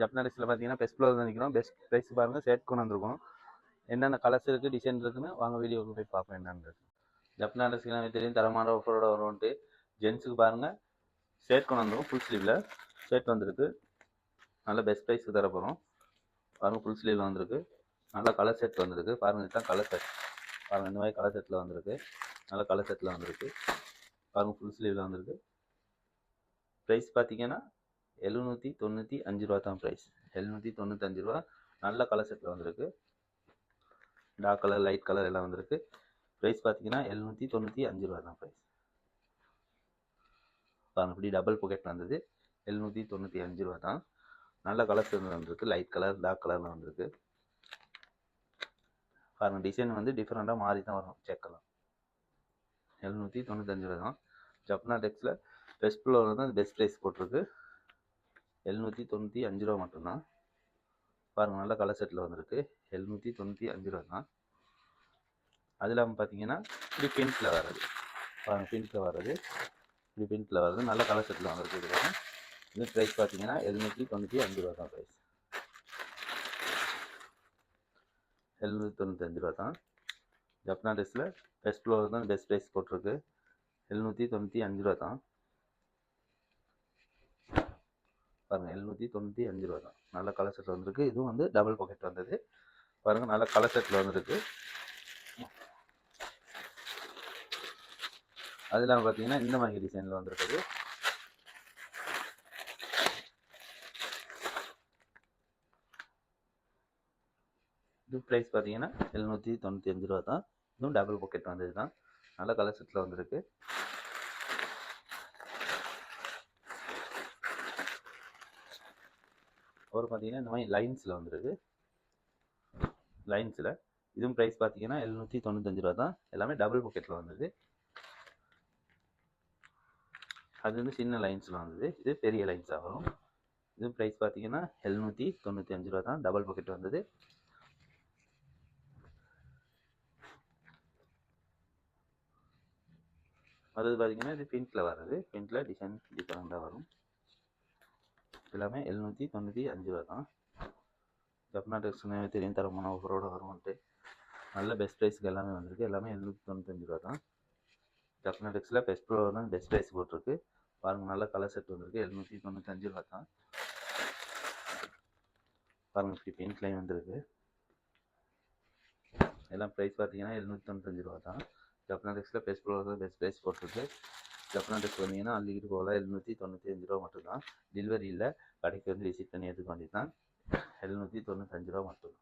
ஜப்னாடிக்ஸில் பார்த்தீங்கன்னா best floor தான் நிற்கிறோம். பெஸ்ட் ப்ரைஸ் பாருங்கள், செட் கொண்டு வந்திருக்கோம். என்னென்ன கலர்ஸ் இருக்குது, டிசைன் இருக்குன்னு வாங்க வீடியோவுக்கு போய் பார்ப்போம் என்னென்னு. ஜப்னாடிக்ஸ்க்கு எனக்கு தெரியும் தரமான ஆஃபரோட வரும்ன்ட்டு. ஜென்ஸுக்கு பாருங்கள் ஷர்ட் கொண்டு வந்துடும். ஃபுல் ஸ்லீவில் ஷர்ட் வந்திருக்கு. நல்ல பெஸ்ட் ப்ரைஸுக்கு தர போகிறோம். பாருங்கள் ஃபுல் ஸ்லீவில் வந்திருக்கு. நல்ல கலர் செட் வந்திருக்கு. பாருங்கள் இதுதான் கலர் செட். பாருங்கள் இந்த மாதிரி கலர் செட்டில் வந்திருக்கு. நல்ல கலர் செட்டில் வந்திருக்கு. பாருங்கள் ஃபுல் ஸ்லீவில் வந்திருக்கு. ப்ரைஸ் பார்த்தீங்கன்னா 795 ரூபா தான் ப்ரைஸ். 795 ரூபா. நல்ல கலர் செட்டில் வந்திருக்கு. டார்க் கலர், லைட் கலர் எல்லாம் வந்திருக்கு. ப்ரைஸ் பார்த்தீங்கன்னா 795 ரூபா தான் ப்ரைஸ். பாருங்கள் இப்படி டபுள் பாக்கெட் வந்தது. 795 ரூபா தான். நல்ல கலர்ஸ் வந்திருக்கு. லைட் கலர், டார்க் கலரில் வந்திருக்கு. பாருங்கள் டிசைன் வந்து டிஃப்ரெண்ட்டாக மாறி தான் வரும். செக்கலாம் 795 ரூபா தான். ஜப்னாடெக்ஸில் பெஸ்ட் ஃப்ளோர் தான் பெஸ்ட் ப்ரைஸ் போட்டிருக்கு. 795 ரூபா மட்டும்தான். பாருங்கள் நல்ல கலர் செட்டில் வந்திருக்கு. 795 ரூபா தான். அது இல்லாமல் பார்த்தீங்கன்னா இப்படி பிங்க்கில் வர்றது. பாருங்கள் பிங்க்கில் வர்றது, இப்படி பிங்க்கில் வர்றது நல்ல கலர் செட்டில் வந்திருக்கு. இது ப்ரைஸ் பார்த்தீங்கன்னா 795 ரூபா தான் ப்ரைஸ். 795 ரூபா தான். ஜப்னாடெக்ஸில் பெஸ்ட் ஃப்ளோர் தான் பெஸ்ட் ப்ரைஸ் போட்டிருக்கு. 795 ரூபா தான். பாருங்கள் 795 ரூபா தான். நல்ல கலர் செட்டில் வந்திருக்கு. இதுவும் வந்து டபுள் பாக்கெட் வந்தது. பாருங்கள் நல்ல கலர் செட்டில் வந்திருக்கு. அது இல்லாமல் பார்த்தீங்கன்னா இந்த மாதிரி டிசைனில் வந்திருக்குது. இது ப்ரைஸ் பார்த்தீங்கன்னா 795 ரூபா தான். இதுவும் டபுள் பாக்கெட் வந்தது தான். நல்ல கலர் செட்டில் வந்திருக்கு. ஒரு பார்த்தீங்கன்னா இந்த மாதிரி லைன்ஸில் வந்துருக்கு. லைன்ஸில் இதுவும் ப்ரைஸ் பார்த்தீங்கன்னா 795 ரூபா தான். எல்லாமே டபுள் பாக்கெட்டில் வந்தது. அது வந்து சின்ன லைன்ஸில் வந்தது. இது பெரிய லைன்ஸாக வரும். இதுவும் ப்ரைஸ் பார்த்தீங்கன்னா 795 ரூபா தான். டபுள் பாக்கெட் வந்தது. அது பார்த்தீங்கன்னா இது பிங்க்கில் வர்றது. பிங்க்கில் டிசைன் டிஃப்ரெண்ட்டாக வரும். எல்லாமே 795 ரூபா தான். ஜப்னாடெக்ஸ்னு தெரியும் தரமான ஆஃபரோடு வரும்ன்ட்டு. நல்ல பெஸ்ட் ப்ரைஸுக்கு எல்லாமே வந்திருக்கு. எல்லாமே 795 ரூபா தான். ஜப்னாடெக்ஸில் பெஸ்ட் ஃப்ளோர் தான் பெஸ்ட் ப்ரைஸ் போட்டிருக்கு. பாருங்கள் நல்ல கலர் செட் வந்திருக்கு. 795 ரூபா தான். பாருங்கள் இப்படி பிங்க் லைன் வந்திருக்கு. எல்லாம் ப்ரைஸ் பார்த்தீங்கன்னா 795 ரூபா தான். ஜப்னாடெக்ஸில் பெஸ்ட் ஃப்ளோர் தான் பெஸ்ட் ப்ரைஸ் போட்டிருக்கு. ஜப்னாடெக்ஸ் வந்தீங்கன்னா அள்ளிக்கிட்டு போகலாம். 795 ரூபா மட்டும்தான். டெலிவரி இல்லை. கடைக்கு வந்து விசிட் பண்ணி எடுத்துக்க வேண்டியது தான். 795 ரூபா மட்டும்.